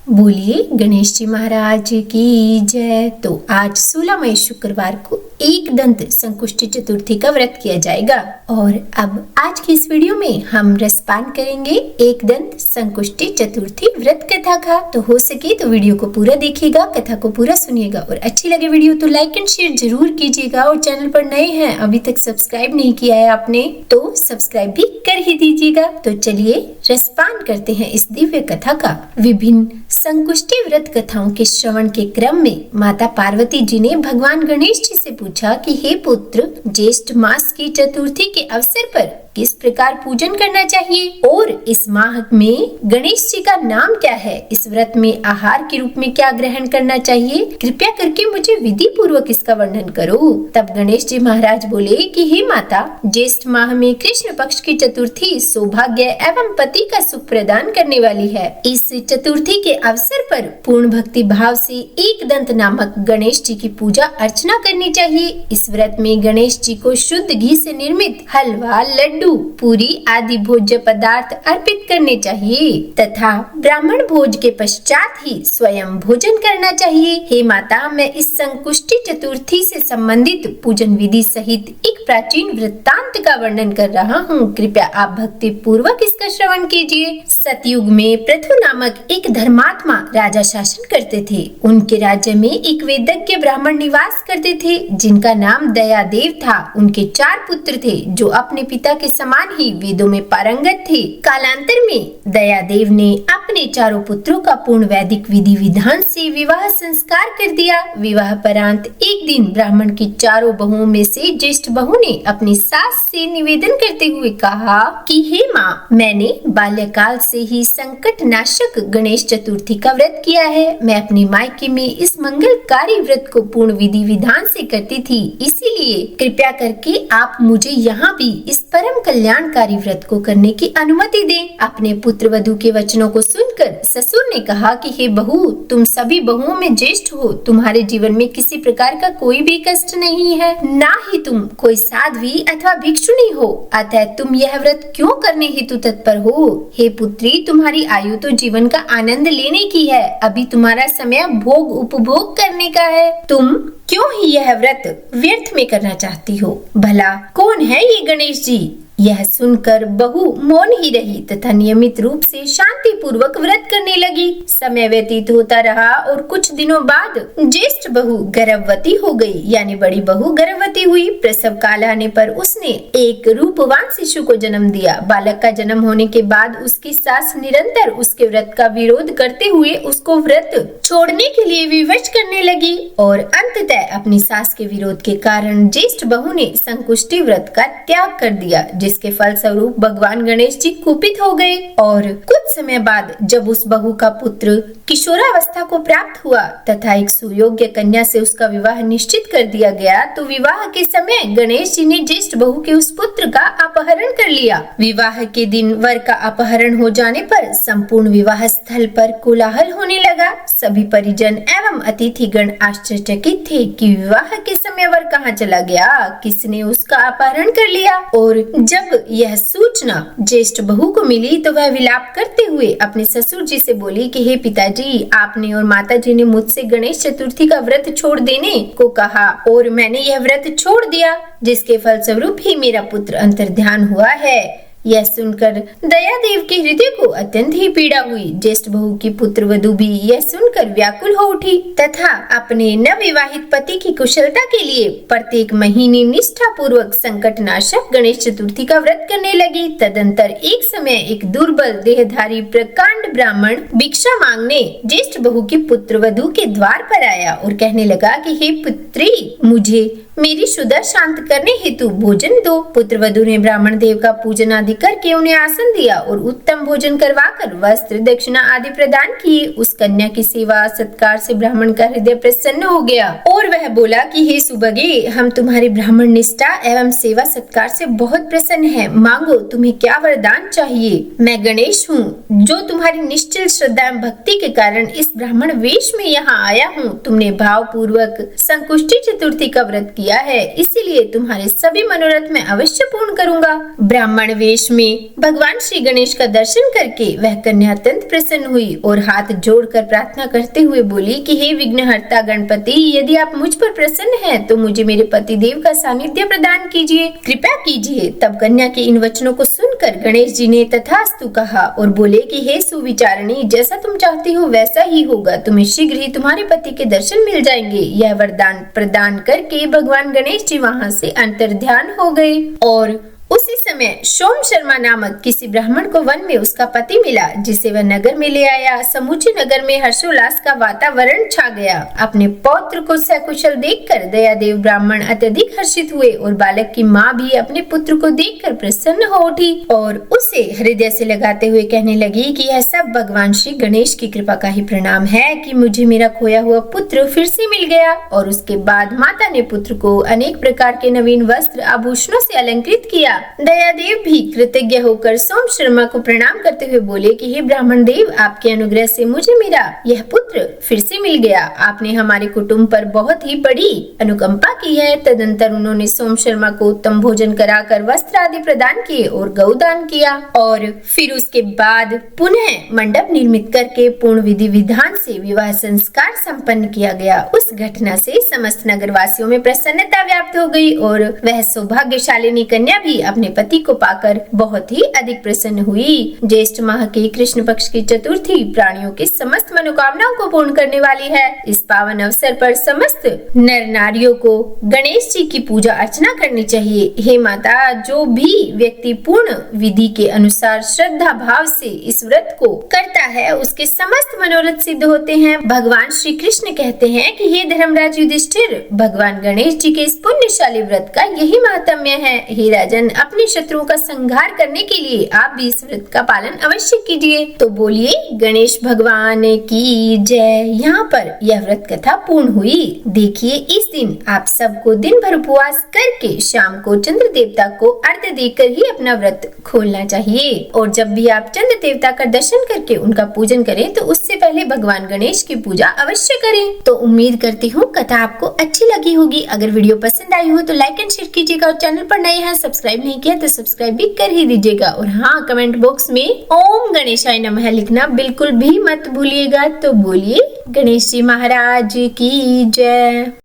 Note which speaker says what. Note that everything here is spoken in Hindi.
Speaker 1: बोलिए गणेश जी महाराज की जय। तो आज 16 मई शुक्रवार को एक दंत संकुष्टी चतुर्थी का व्रत किया जाएगा और अब आज की इस वीडियो में हम रसपान करेंगे एक दंत संकुष्टी चतुर्थी व्रत कथा का। तो हो सके तो वीडियो को पूरा देखिएगा, कथा को पूरा सुनिएगा और अच्छी लगे वीडियो तो लाइक एंड शेयर जरूर कीजिएगा। और चैनल पर नए हैं, अभी तक सब्सक्राइब नहीं किया है आपने तो सब्सक्राइब भी कर ही दीजिएगा। तो चलिए रसपान करते हैं इस दिव्य कथा का। विभिन्न संकुष्टी व्रत कथाओं के श्रवण के क्रम में माता पार्वती जी ने भगवान गणेश जी से पूछा कि हे पुत्र, ज्येष्ठ मास की चतुर्थी के अवसर पर किस प्रकार पूजन करना चाहिए और इस माह में गणेश जी का नाम क्या है? इस व्रत में आहार के रूप में क्या ग्रहण करना चाहिए? कृपया करके मुझे विधि पूर्वक इसका वर्णन करो। तब गणेश जी महाराज बोले कि हे माता, ज्येष्ठ माह में कृष्ण पक्ष की चतुर्थी सौभाग्य एवं पति का सुख प्रदान करने वाली है। इस चतुर्थी के अवसर पर पूर्ण भक्ति भाव से एक दंत नामक गणेश जी की पूजा अर्चना करनी चाहिए। इस व्रत में गणेश जी को शुद्ध घी से निर्मित हलवा, लड्डू, पूरी आदि भोज्य पदार्थ अर्पित करने चाहिए तथा ब्राह्मण भोज के पश्चात ही स्वयं भोजन करना चाहिए। हे माता, मैं इस संकुष्टी चतुर्थी से संबंधित पूजन विधि सहित एक प्राचीन वृत्तांत का वर्णन कर रहा हूँ। कृपया आप भक्ति पूर्वक इसका श्रवण कीजिए। सतयुग में पृथु नामक एक धर्मात्मा राजा शासन करते थे। उनके राज्य में एक वेदज्ञ ब्राह्मण निवास करते थे जिनका नाम दयादेव था। उनके 4 पुत्र थे जो अपने पिता के समान ही वेदों में पारंगत थे। कालांतर में दयादेव ने अपने 4 पुत्रों का पूर्ण वैदिक विधि विधान से विवाह संस्कार कर दिया। विवाह परांत एक दिन ब्राह्मण की 4 बहुओं में से ज्येष्ठ बहू ने अपनी सास से निवेदन करते हुए कहा कि हे माँ, मैंने बाल्यकाल से ही संकट नाशक गणेश चतुर्थी का व्रत किया है। मैं अपने मायके में इस मंगलकारी व्रत को पूर्ण विधि विधान से करती थी, इसीलिए कृपया करके आप मुझे यहाँ भी इस परम कल्याणकारी व्रत को करने की अनुमति दें। अपने पुत्र वधू के वचनों को सुनकर ससुर ने कहा कि हे बहू, तुम सभी बहुओं में ज्येष्ठ हो, तुम्हारे जीवन में किसी प्रकार का कोई भी कष्ट नहीं है, ना ही तुम कोई साध्वी अथवा भिक्षुणी हो, अतः तुम यह व्रत क्यों करने हेतु तत्पर हो? हे पुत्री, तुम्हारी आयु तो जीवन का आनंद लेने की है, अभी तुम्हारा समय भोग उपभोग करने का है। तुम क्यों ही यह व्रत व्यर्थ में करना चाहती हो? भला कौन है ये गणेश जी? यह सुनकर बहू मौन ही रही तथा नियमित रूप से शांति पूर्वक व्रत करने लगी। समय व्यतीत होता रहा और कुछ दिनों बाद ज्येष्ठ बहू गर्भवती हो गई, यानी बड़ी बहू गर्भवती हुई। प्रसव काल आने पर उसने एक रूपवान शिशु को जन्म दिया। बालक का जन्म होने के बाद उसकी सास निरंतर उसके व्रत का विरोध करते हुए उसको व्रत छोड़ने के लिए विवश करने लगी और अंततः अपनी सास के विरोध के कारण ज्येष्ठ बहू ने संकुष्टी व्रत का त्याग कर दिया, जिसके फलस्वरूप भगवान गणेश जी कुपित हो गए। और कुछ समय बाद जब उस बहू का पुत्र किशोरावस्था को प्राप्त हुआ तथा एक सुयोग्य कन्या से उसका विवाह निश्चित कर दिया गया, तो विवाह के समय गणेश जी ने ज्येष्ठ बहू के उस पुत्र का अपहरण कर लिया। विवाह के दिन वर का अपहरण हो जाने पर संपूर्ण विवाह स्थल पर कोलाहल होने लगा। सभी परिजन एवं अतिथिगण आश्चर्यचकित थे कि विवाह के समय वर कहाँ चला गया, किसने उसका अपहरण कर लिया। और जब यह सूचना ज्येष्ठ बहू को मिली तो वह विलाप करते हुए अपने ससुर जी से बोली कि हे पिताजी, आपने और माताजी ने मुझसे गणेश चतुर्थी का व्रत छोड़ देने को कहा और मैंने यह व्रत छोड़ दिया, जिसके फलस्वरूप ही मेरा पुत्र अंतर्ध्यान हुआ है। यह सुनकर दयादेव के हृदय को अत्यंत ही पीड़ा हुई। ज्येष्ठ बहू की पुत्र वधू भी यह सुनकर व्याकुल हो उठी तथा अपने नवविवाहित पति की कुशलता के लिए प्रत्येक महीने निष्ठा पूर्वक संकट नाशक गणेश चतुर्थी का व्रत करने लगी। तदंतर एक समय एक दुर्बल देहधारी प्रकांड ब्राह्मण भिक्षा मांगने ज्येष्ठ बहू की पुत्र वधू के द्वार पर आया और कहने लगा कि हे पुत्री, मुझे मेरी शुदा शांत करने हेतु भोजन दो। पुत्र वधू ने ब्राह्मण देव का पूजन आदि करके उन्हें आसन दिया और उत्तम भोजन करवाकर वस्त्र दक्षिणा आदि प्रदान किए। उस कन्या की सेवा सत्कार से ब्राह्मण का हृदय प्रसन्न हो गया और वह बोला कि हे सुभगे, हम तुम्हारी ब्राह्मण निष्ठा एवं सेवा सत्कार से बहुत प्रसन्न हैं। मांगो, तुम्हें क्या वरदान चाहिए? मैं गणेश हूँ, जो तुम्हारी निश्चल श्रद्धा एवं भक्ति के कारण इस ब्राह्मण वेश में यहाँ आया हूँ। तुमने भाव पूर्वक संकुष्टी चतुर्थी का व्रत किया किया है, इसीलिए तुम्हारे सभी मनोरथ मैं अवश्य पूर्ण करूंगा। ब्राह्मण वेश में भगवान श्री गणेश का दर्शन करके वह कन्या अत्यंत प्रसन्न हुई और हाथ जोड़कर प्रार्थना करते हुए बोली कि हे विघ्नहर्ता गणपति, यदि आप मुझ पर प्रसन्न हैं तो मुझे मेरे पति देव का सानिध्य प्रदान कीजिए, कृपा कीजिए। तब कन्या के इन वचनों को सुनकर गणेश जी ने तथास्तु कहा और बोले कि हे सुविचारिणी, जैसा तुम चाहती हो वैसा ही होगा, तुम्हें शीघ्र ही तुम्हारे पति के दर्शन मिल जाएंगे। यह वरदान प्रदान करके भगवान गणेश जी वहाँ से अंतर्ध्यान हो गए और उसी समय सोम शर्मा नामक किसी ब्राह्मण को वन में उसका पति मिला, जिसे वह नगर में ले आया। समूचे नगर में हर्षोल्लास का वातावरण छा गया। अपने पौत्र को सकुशल देखकर दयादेव ब्राह्मण अत्यधिक हर्षित हुए और बालक की माँ भी अपने पुत्र को देखकर प्रसन्न हो उठी और उसे हृदय से लगाते हुए कहने लगी कि यह सब भगवान श्री गणेश की कृपा का ही परिणाम है कि मुझे मेरा खोया हुआ पुत्र फिर से मिल गया। और उसके बाद माता ने पुत्र को अनेक प्रकार के नवीन वस्त्र आभूषणों से अलंकृत किया। दयादेव भी कृतज्ञ होकर सोम शर्मा को प्रणाम करते हुए बोले कि हे ब्राह्मण देव, आपके अनुग्रह से मुझे मेरा यह पुत्र फिर से मिल गया। आपने हमारे कुटुंब पर बहुत ही बड़ी अनुकंपा की है। तदंतर उन्होंने सोम शर्मा को उत्तम भोजन कराकर वस्त्र आदि प्रदान किए और गौदान किया और फिर उसके बाद पुनः मंडप निर्मित करके पूर्ण विधि विधान से विवाह संस्कार संपन्न किया गया। उस घटना से समस्त नगरवासियों में प्रसन्नता व्याप्त हो गई और वह सौभाग्यशालिनी कन्या भी अपने पति को पाकर बहुत ही अधिक प्रसन्न हुई। ज्येष्ठ माह के कृष्ण पक्ष की चतुर्थी प्राणियों की समस्त मनोकामनाओं को पूर्ण करने वाली है। इस पावन अवसर पर समस्त नर नारियों को गणेश जी की पूजा अर्चना करनी चाहिए। हे माता, जो भी व्यक्ति पूर्ण विधि के अनुसार श्रद्धा भाव से इस व्रत को करता है उसके समस्त मनोरथ सिद्ध होते हैं। भगवान श्री कृष्ण कहते हैं कि हे धर्मराज युधिष्ठिर, भगवान गणेश जी के इस पुण्यशाली व्रत का यही महात्म्य है। हे राजन, अपने शत्रुओं का संहार करने के लिए आप भी इस व्रत का पालन अवश्य कीजिए। तो बोलिए गणेश भगवान की जय। यहाँ पर यह व्रत कथा पूर्ण हुई। देखिए, इस दिन आप सबको दिन भर उपवास करके शाम को चंद्र देवता को अर्घ्य देकर ही अपना व्रत खोलना चाहिए। और जब भी आप चंद्र देवता का दर्शन करके उनका पूजन करें तो उससे पहले भगवान गणेश की पूजा अवश्य करें। तो उम्मीद करती हूँ कथा आपको अच्छी लगी होगी। अगर वीडियो पसंद आई हो तो लाइक एंड शेयर कीजिएगा और चैनल पर नए हैं सब्सक्राइब नहीं किया तो सब्सक्राइब भी कर ही दीजिएगा। और हाँ, कमेंट बॉक्स में ओम गणेशाय नमः लिखना बिल्कुल भी मत भूलिएगा। तो बोलिए गणेश जी महाराज की जय।